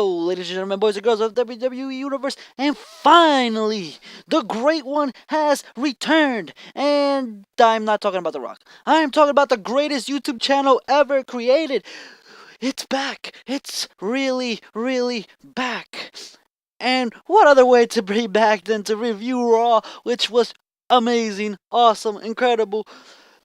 Hello, ladies and gentlemen, boys and girls of WWE Universe, and finally, the Great One has returned. And I'm not talking about The Rock. I'm talking about the greatest YouTube channel ever created. It's back. It's really back. And what other way to be back than to review Raw, which was amazing, awesome, incredible.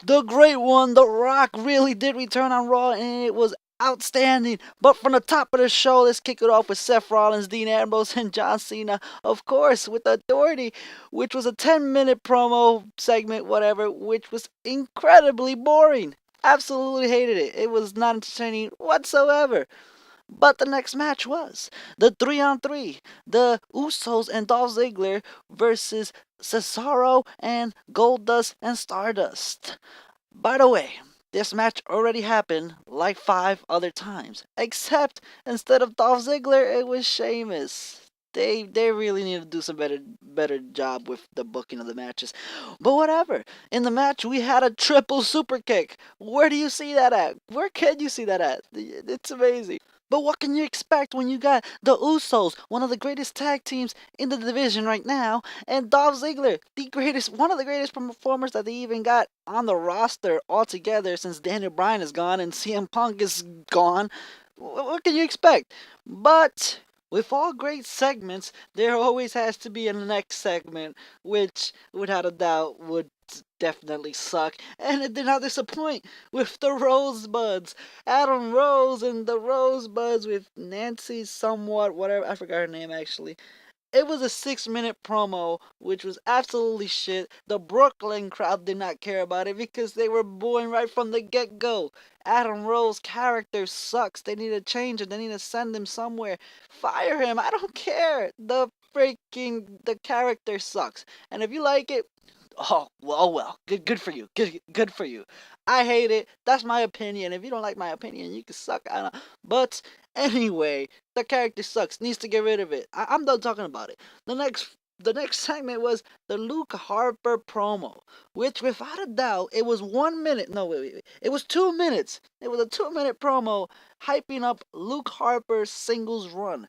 The Great One, The Rock, really did return on Raw, and it was outstanding. But from the top of the show, let's kick it off with Seth Rollins, Dean Ambrose, and John Cena, of course, with Authority, which was a 10-minute promo segment, whatever, which was incredibly boring. Absolutely hated it. It was not entertaining whatsoever. But the next match was the 3-on-3, the Usos and Dolph Ziggler versus Cesaro and Goldust and Stardust. By the way, this match already happened like 5 other times, except instead of Dolph Ziggler, it was Sheamus. They really need to do some better job with the booking of the matches. But whatever. In the match, we had a triple super kick. Where do you see that at? Where can you see that at? It's amazing. But what can you expect when you got the Usos, one of the greatest tag teams in the division right now, and Dolph Ziggler, one of the greatest performers that they even got on the roster altogether since Daniel Bryan is gone and CM Punk is gone? What can you expect? But with all great segments, there always has to be a next segment, which without a doubt would definitely suck, and it did not disappoint with the Rosebuds. Adam Rose and the Rosebuds with Nancy somewhat, whatever, I forgot her name actually. It was a 6-minute promo, which was absolutely shit. The Brooklyn crowd did not care about it because they were booing right from the get go. Adam Rose's character sucks. They need to change it. They need to send him somewhere. Fire him. I don't care. The character sucks. And if you like it, oh well. Good for you. Good for you. I hate it. That's my opinion. If you don't like my opinion, you can suck. I don't. But anyway, the character sucks. Needs to get rid of it. I'm done talking about it. The next segment was the Luke Harper promo, which without a doubt it was 1 minute. No, wait. It was 2 minutes. It was a 2-minute promo hyping up Luke Harper's singles run.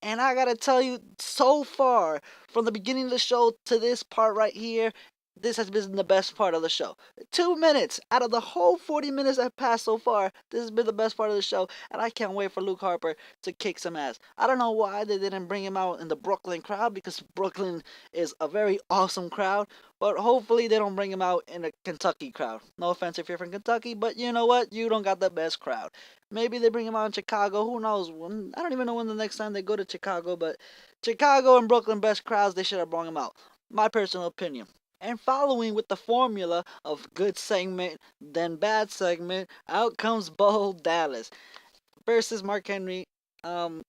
And I gotta tell you, so far, from the beginning of the show to this part right here, this has been the best part of the show. 2 minutes out of the whole 40 minutes that passed so far, this has been the best part of the show, and I can't wait for Luke Harper to kick some ass. I don't know why they didn't bring him out in the Brooklyn crowd, because Brooklyn is a very awesome crowd, but hopefully they don't bring him out in a Kentucky crowd. No offense if you're from Kentucky, but you know what? You don't got the best crowd. Maybe they bring him out in Chicago. Who knows? I don't even know when the next time they go to Chicago, but Chicago and Brooklyn best crowds, they should have brought him out. My personal opinion. And following with the formula of good segment, then bad segment, out comes Bo Dallas versus Mark Henry. Um,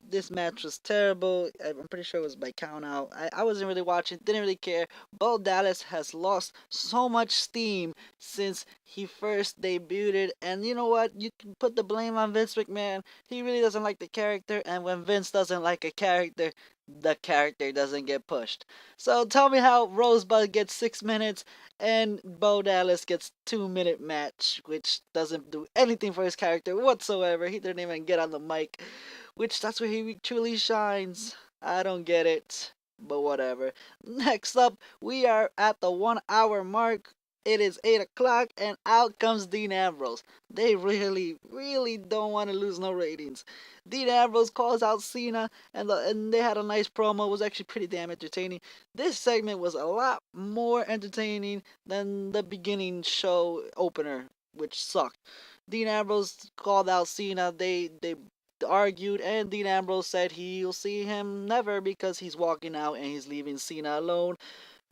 this match was terrible. I'm pretty sure it was by count out. I wasn't really watching, didn't really care. Bo Dallas has lost so much steam since he first debuted. And you know what? You can put the blame on Vince McMahon. He really doesn't like the character. And when Vince doesn't like a character, the character doesn't get pushed. So tell me how Rosebud gets 6 minutes and Bo Dallas gets 2-minute match, which doesn't do anything for his character whatsoever. He didn't even get on the mic, which that's where he truly shines. I don't get it, but whatever. Next up, we are at the 1 hour mark. It is 8 o'clock, and out comes Dean Ambrose. They really don't want to lose no ratings. Dean Ambrose calls out Cena, and they had a nice promo. It was actually pretty damn entertaining. This segment was a lot more entertaining than the beginning show opener, which sucked. Dean Ambrose called out Cena. They argued, and Dean Ambrose said he'll see him never because he's walking out and he's leaving Cena alone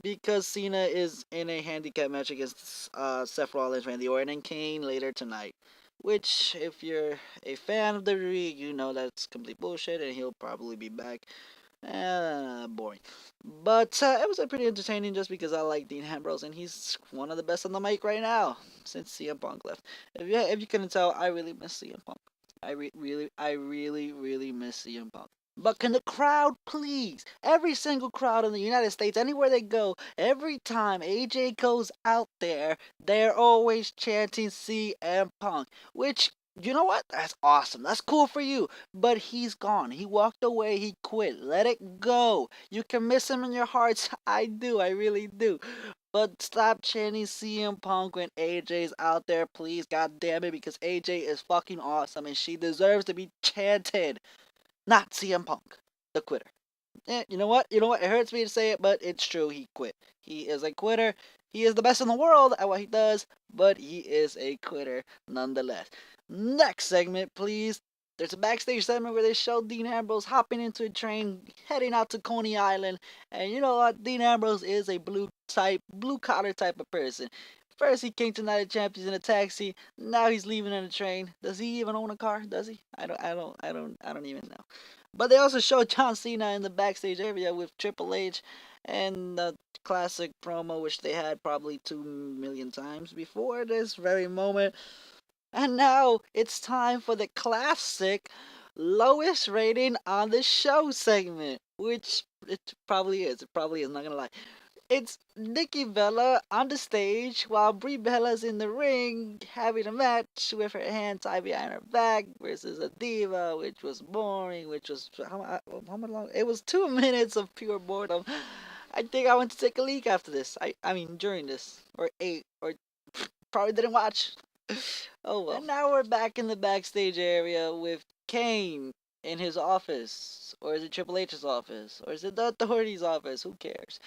because Cena is in a handicap match against Seth Rollins, Randy Orton, and Kane later tonight. Which, if you're a fan of the WWE, you know that's complete bullshit, and he'll probably be back. Boring. But it was pretty entertaining just because I like Dean Ambrose, and he's one of the best on the mic right now since CM Punk left. If you couldn't tell, I really miss CM Punk. I really miss CM Punk. But can the crowd please, every single crowd in the United States, anywhere they go, every time AJ goes out there, they're always chanting CM Punk, which You know what? That's awesome. That's cool for you. But he's gone. He walked away. He quit. Let it go. You can miss him in your hearts. I do. I really do. But stop chanting CM Punk when AJ's out there, please. God damn it. Because AJ is fucking awesome and she deserves to be chanted. Not CM Punk, the quitter. You know what? You know what? It hurts me to say it, but it's true. He quit. He is a quitter. He is the best in the world at what he does, but he is a quitter nonetheless. Next segment, please. There's a backstage segment where they show Dean Ambrose hopping into a train, heading out to Coney Island. And you know what? Dean Ambrose is a blue collar type of person. First he came to Night of Champions in a taxi. Now he's leaving in a train. Does he even own a car? Does he? I don't even know. But they also showed John Cena in the backstage area with Triple H and the classic promo, which they had probably 2 million times before this very moment. And now it's time for the classic lowest rating on the show segment, which it probably is. It probably is, not gonna lie. It's Nikki Bella on the stage while Brie Bella's in the ring having a match with her hand tied behind her back versus a diva, which was boring, which was how much long? It was 2 minutes of pure boredom. I think I went to take a leak after this. I mean during this or eight or probably didn't watch. Oh well. And now we're back in the backstage area with Kane in his office, or is it Triple H's office, or is it the Authority's office? Who cares?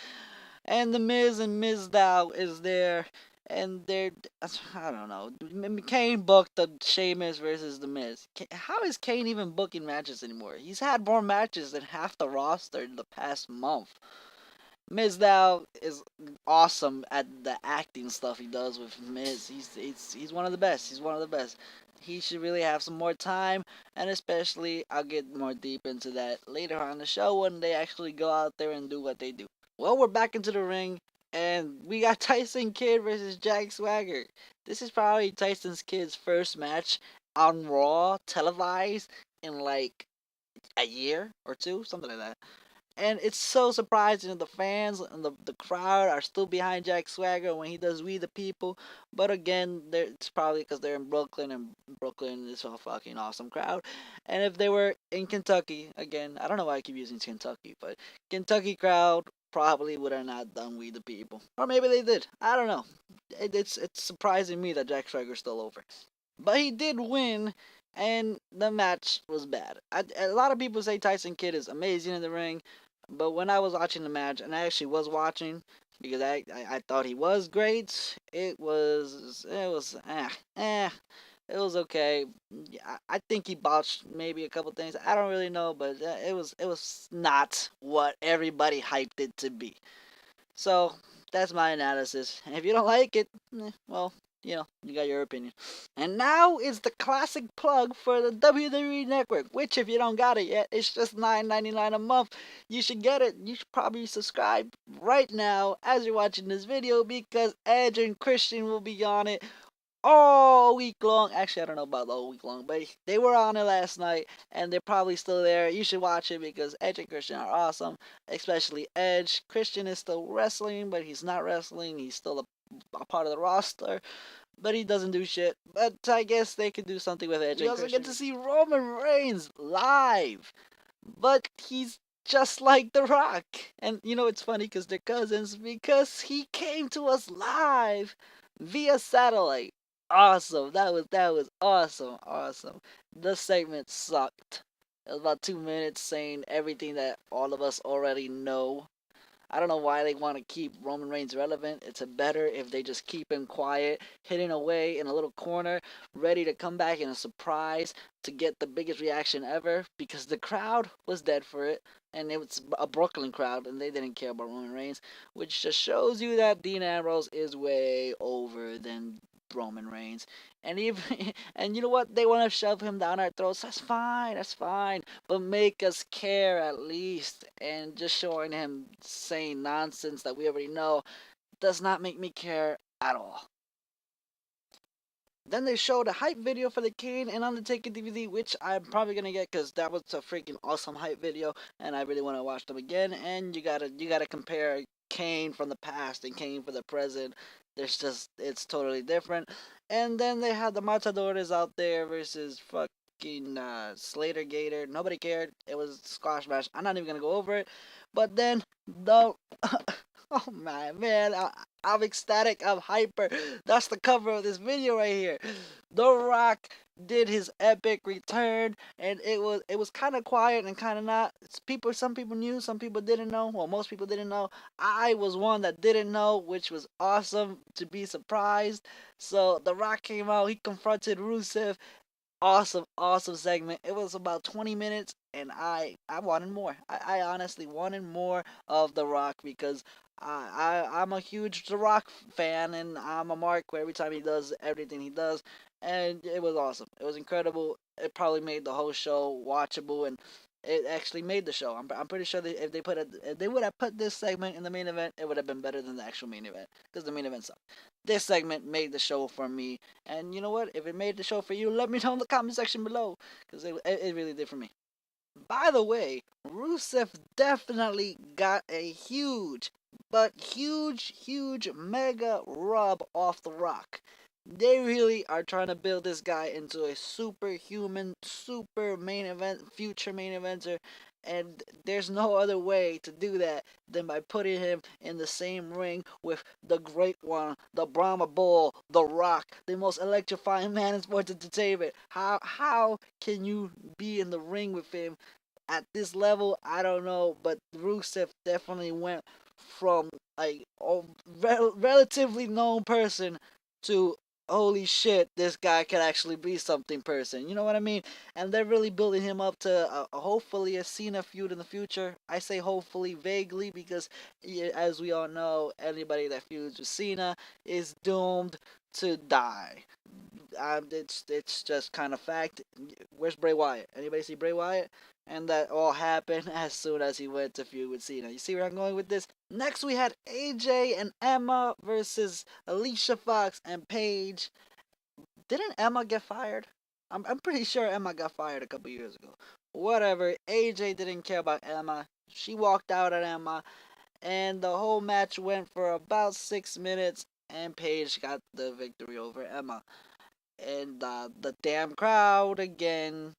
And the Miz and Miz Dow is there, and they're I don't know. Kane booked the Sheamus versus the Miz. How is Kane even booking matches anymore? He's had more matches than half the roster in the past month. Miz Dow is awesome at the acting stuff he does with Miz. He's one of the best. He's one of the best. He should really have some more time, and especially I'll get more deep into that later on the show when they actually go out there and do what they do. Well, we're back into the ring, and we got Tyson Kidd versus Jack Swagger. This is probably Tyson Kidd's first match on Raw televised in like a year or two, something like that. And it's so surprising that the fans and the crowd are still behind Jack Swagger when he does We the People. But again, it's probably because they're in Brooklyn, and Brooklyn is a fucking awesome crowd. And if they were in Kentucky, again, I don't know why I keep using Kentucky, but Kentucky crowd probably would have not done We the People. Or maybe they did. I don't know. It's surprising me that Jack Swagger's still over. But he did win, and the match was bad. A lot of people say Tyson Kidd is amazing in the ring, but when I was watching the match, and I actually was watching because I thought he was great, it was okay. I think he botched maybe a couple things. I don't really know, but it was not what everybody hyped it to be. So that's my analysis. And if you don't like it, well, you got your opinion. And now is the classic plug for the WWE Network, which if you don't got it yet, it's just $9.99 a month. You should get it. You should probably subscribe right now as you're watching this video because Edge and Christian will be on it all week long. Actually, I don't know about all week long, but they were on it last night, and they're probably still there. You should watch it because Edge and Christian are awesome, especially Edge. Christian is still wrestling, but he's not wrestling. He's still a part of the roster, but he doesn't do shit. But I guess they could do something with Edge. We also get to see Roman Reigns live, but he's just like The Rock. And it's funny because they're cousins because he came to us live via satellite. Awesome. That was awesome. Awesome. The segment sucked. It was about 2 minutes saying everything that all of us already know. I don't know why they want to keep Roman Reigns relevant. It's better if they just keep him quiet, hidden away in a little corner, ready to come back in a surprise to get the biggest reaction ever because the crowd was dead for it. And it was a Brooklyn crowd, and they didn't care about Roman Reigns, which just shows you that Dean Ambrose is way over than Roman Reigns. And even and you know what? They want to shove him down our throats. That's fine. That's fine. But make us care at least. And just showing him saying nonsense that we already know does not make me care at all. Then they showed a hype video for the Kane and Undertaker DVD, which I'm probably gonna get because that was a freaking awesome hype video, and I really want to watch them again. And you gotta compare Kane from the past and Kane for the present. It's totally different. And then they had the Matadores out there versus fucking Slater Gator. Nobody cared. It was squash match. I'm not even gonna go over it. But then the oh my man, I'm ecstatic. I'm hyper. That's the cover of this video right here. The Rock did his epic return, and it was kind of quiet and kind of not. Some people knew, some people didn't know. Well, most people didn't know. I was one that didn't know, which was awesome to be surprised. So The Rock came out. He confronted Rusev. Awesome segment. It was about 20 minutes, and I wanted more. I honestly wanted more of The Rock because I'm a huge The Rock fan, and I'm a mark for every time he does everything he does, and it was awesome. It was incredible. It probably made the whole show watchable, and it actually made the show. I'm pretty sure that if they would have put this segment in the main event, it would have been better than the actual main event because the main event sucked. This segment made the show for me, and you know what? If it made the show for you, let me know in the comment section below because it really did for me. By the way, Rusev definitely got a huge, mega rub off The Rock. They really are trying to build this guy into a superhuman, super main event, future main eventer, and there's no other way to do that than by putting him in the same ring with the Great One, the Brahma Bull, The Rock, the most electrifying man in sports entertainment. How can you be in the ring with him at this level? I don't know, but Rusev definitely went from a relatively known person to holy shit, this guy can actually be something person. You know what I mean? And they're really building him up to hopefully a Cena feud in the future. I say hopefully vaguely because, as we all know, anybody that feuds with Cena is doomed to die. It's just kind of fact. Where's Bray Wyatt? Anybody see Bray Wyatt? And that all happened as soon as he went to feud with Cena. You see where I'm going with this? Next, we had AJ and Emma versus Alicia Fox and Paige. Didn't Emma get fired? I'm pretty sure Emma got fired a couple years ago. Whatever. AJ didn't care about Emma. She walked out at Emma, and the whole match went for about 6 minutes, and Paige got the victory over Emma. And the damn crowd again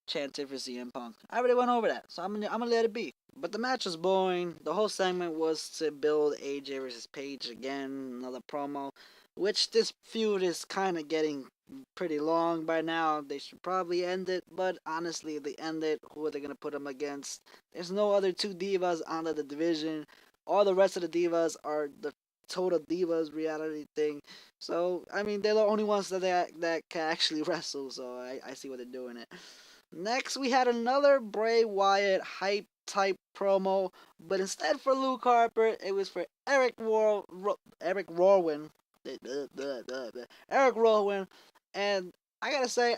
chanted for CM Punk. I already went over that, so I'm gonna let it be. But the match was boring. The whole segment was to build AJ versus Paige again, another promo, which this feud is kind of getting pretty long by now. They should probably end it, but honestly, if they end it, who are they gonna put them against? There's no other two divas under the division. All the rest of the divas are the total divas reality thing. So I mean, they're the only ones that can actually wrestle. So I see what they're doing it. Next, we had another Bray Wyatt hype type promo, but instead for Luke Harper, it was for Eric Rowan, Eric Rowan, and I gotta say,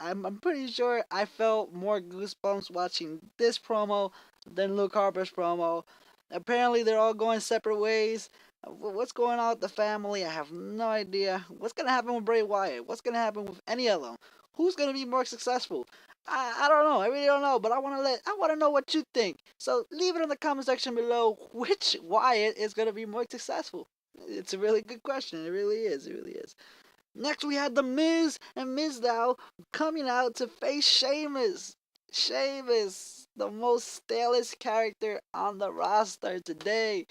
I'm pretty sure I felt more goosebumps watching this promo than Luke Harper's promo. Apparently, they're all going separate ways. What's going on with the family? I have no idea. What's gonna happen with Bray Wyatt? What's gonna happen with any of them? Who's gonna be more successful? I don't know. I really don't know. But I wanna know what you think. So leave it in the comment section below. Which Wyatt is gonna be more successful? It's a really good question. It really is. It really is. Next, we had The Miz and Mizdow coming out to face Sheamus. Sheamus, the most stalest character on the roster today,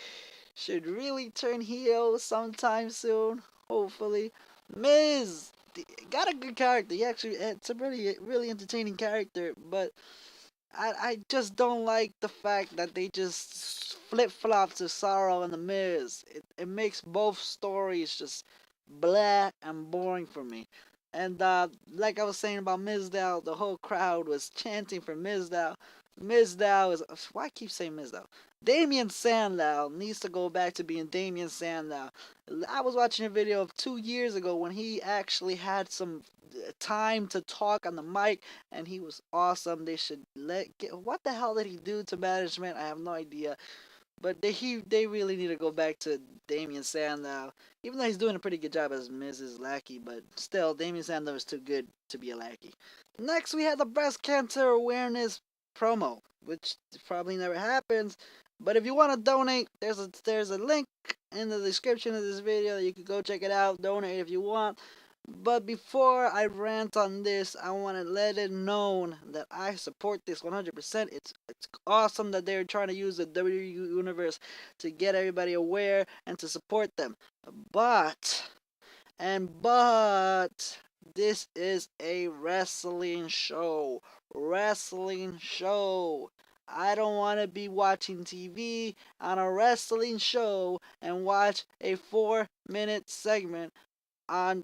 should really turn heel sometime soon, hopefully. Miz got a good character. He actually, it's a really entertaining character, but I just don't like the fact that they just flip flop to Sorrow and the Miz. It makes both stories just blah and boring for me. And like I was saying about Mizdow, the whole crowd was chanting for Mizdow. Mizdow is why I keep saying Mizdow. Damien Sandow needs to go back to being Damien Sandow. I was watching a video of 2 years ago when he actually had some time to talk on the mic, and he was awesome. They should what the hell did he do to management? I have no idea. But they really need to go back to Damien Sandow. Even though he's doing a pretty good job as Mrs. Lackey, but still, Damien Sandow is too good to be a lackey. Next, we had the breast cancer awareness promo, which probably never happens. But if you want to donate, there's a link in the description of this video. You can go check it out, donate if you want. But before I rant on this, I want to let it known that I support this 100%. It's awesome that they're trying to use the WWE Universe to get everybody aware and to support them. But but this is a wrestling show. Wrestling show. I don't want to be watching TV on a wrestling show and watch a 4-minute segment on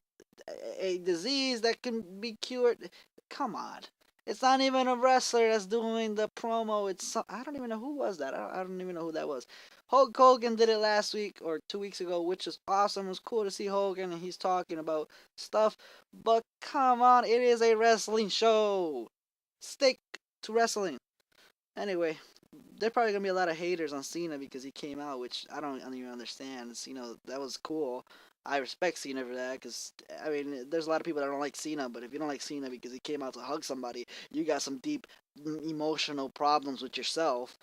a disease that can be cured. Come on. It's not even a wrestler that's doing the promo. I don't even know who was that. I don't even know who that was. Hulk Hogan did it last week or 2 weeks ago, which is awesome. It was cool to see Hogan and he's talking about stuff. But come on, it is a wrestling show. Stick to wrestling. Anyway, there probably gonna be a lot of haters on Cena because he came out, which I don't even understand. Cena, that was cool. I respect Cena for that because I mean, there's a lot of people that don't like Cena, but if you don't like Cena because he came out to hug somebody, you got some deep emotional problems with yourself.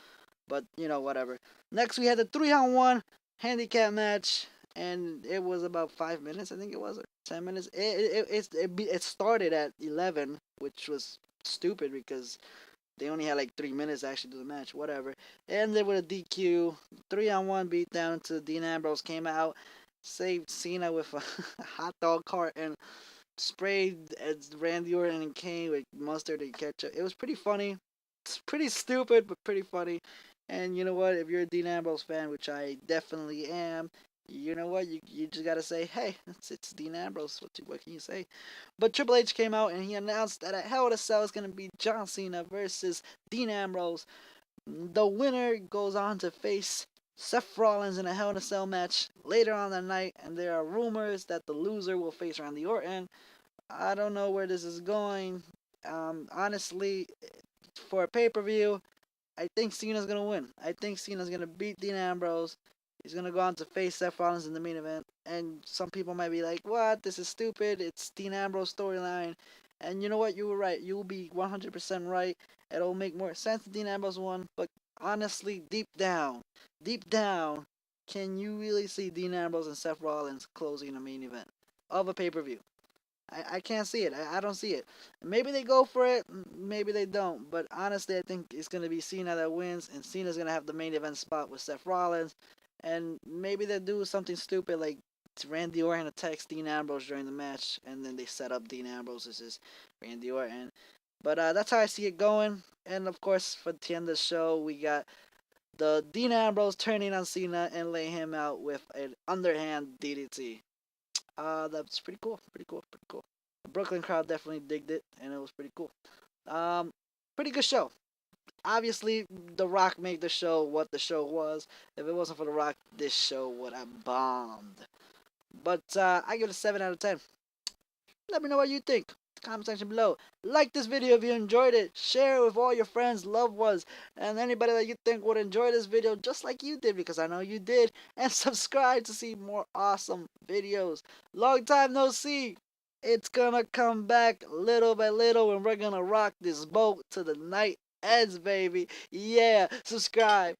But whatever. Next, we had the 3-on-1 handicap match, and it was about 5 minutes, I think it was, or 10 minutes. It started at 11, which was stupid because they only had like 3 minutes to actually do the match. Whatever. It ended with a DQ. 3-on-1 beatdown until Dean Ambrose came out, saved Cena with a hot dog cart, and sprayed Randy Orton and Kane with mustard and ketchup. It was pretty funny. It's pretty stupid, but pretty funny. And you know what? If you're a Dean Ambrose fan, which I definitely am, you know what? You just gotta say, hey, it's Dean Ambrose. What can you say? But Triple H came out and he announced that at Hell in a Cell is gonna be John Cena versus Dean Ambrose. The winner goes on to face Seth Rollins in a Hell in a Cell match later on the night, and there are rumors that the loser will face Randy Orton. I don't know where this is going. Honestly, for a pay-per-view, I think Cena's gonna win. I think Cena's gonna beat Dean Ambrose. He's gonna go on to face Seth Rollins in the main event. And some people might be like, "What? This is stupid. It's Dean Ambrose storyline." And you know what? You were right. You will be 100% right. It'll make more sense if Dean Ambrose won. But honestly, deep down, can you really see Dean Ambrose and Seth Rollins closing the main event of a pay-per-view? I can't see it. I don't see it. Maybe they go for it, maybe they don't. But honestly, I think it's going to be Cena that wins, and Cena's going to have the main event spot with Seth Rollins. And maybe they do something stupid like Randy Orton attacks Dean Ambrose during the match, and then they set up Dean Ambrose as his Randy Orton. But that's how I see it going. And of course, for the end of the show, we got the Dean Ambrose turning on Cena and laying him out with an underhand DDT. That's pretty cool. Pretty cool. Pretty cool. The Brooklyn crowd definitely digged it, and it was pretty cool. Um, Pretty good show. Obviously, The Rock made the show what the show was. If it wasn't for The Rock, this show would have bombed. But I give it a 7 out of 10. Let me know what you think. Comment section below. Like this video if you enjoyed it. Share it with all your friends, loved ones, and anybody that you think would enjoy this video just like you did, because I know you did. And subscribe to see more awesome videos. Long time no see. It's gonna come back little by little, and we're gonna rock this boat till the night ends, baby. Yeah, subscribe.